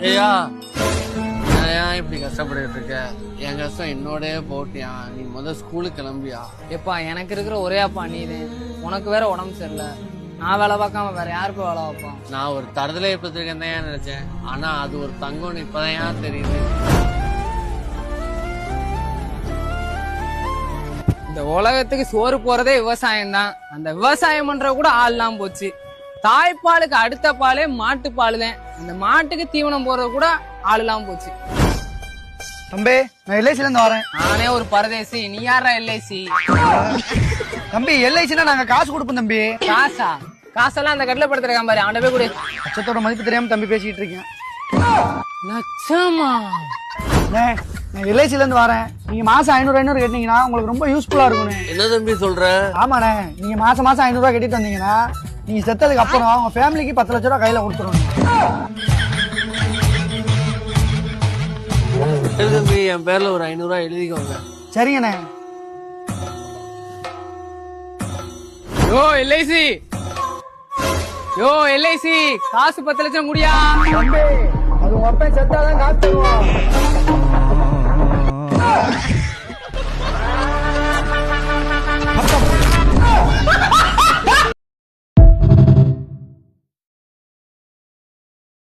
ஐயா நான் ஏன் இப்படி கஷ்டப்பட்டு இருக்க? என் கஷ்டம் என்னோட போட்டியா? நீ ஸ்கூலுக்கு கிளம்பியா? எப்பா எனக்கு இருக்கிற ஒரே அப்பா நீதான். உனக்கு வேற உடம்பு சரியில்லை. நான் வேலை பார்க்காம வேற யாருக்கும் வேலை பார்ப்பான்? நான் ஒரு தரதலை பத்திரிக்கேன் தான் நினைச்சேன். ஆனா அது ஒரு தங்கம்னு இப்பதான் ஏன் தெரியுது. இந்த உலகத்துக்கு சோறு போறதே விவசாயம் தான். அந்த விவசாயம் பண்ற கூட ஆள்லாம் போச்சு. தாய்ப்பாலுக்கு அடுத்த பாலே மாட்டுப்பால் தான். அந்த மாட்டுக்கு தீவனம் போறது கூட ஆளுலாம் போச்சு. தம்பி நான் எல்ஐசில இருந்து வரேன். நானே ஒரு பரதேசி, நீ யாரா எல்ஐசி? தம்பி எல்ஐசினா நாங்க காசு கொடுப்போம் தம்பி. காசா? காசெல்லாம் அந்த கட்டில படுத்துருக்கான் பாரு, அவன்கிட்ட போய் கொடு. லட்சத்தோட மதிப்பு தெரியாம தம்பி பேசிட்டு இருக்கேன். லட்சமா? நான் எல்ஐசில இருந்து வரேன். நீங்க மாசம் 500 கட்டினீங்கன்னா உங்களுக்கு ரொம்ப யூஸ்ஃபுல்லா இருக்கும். என்ன தம்பி சொல்ற? ஆமாண்ணே, நீங்க மாசம் 500 கட்டிட்டு வந்தீங்கன்னா நீங்க செத்ததுக்கு அப்புறம் உங்க ஃபேமிலிக்கு 10 லட்சம் ரூபாய் கையில கொடுத்துருவோம். தம்பி என் பேர்ல ஒரு 500 எழுதிக்கோங்க. சரிங்கண்ணே. யோ எல்ஐசி, யோ எல்ஐசி, காசு 10 லட்சம் முடியா? தம்பி அது உங்க அப்பா செத்தாதான் காசு தருவோம்.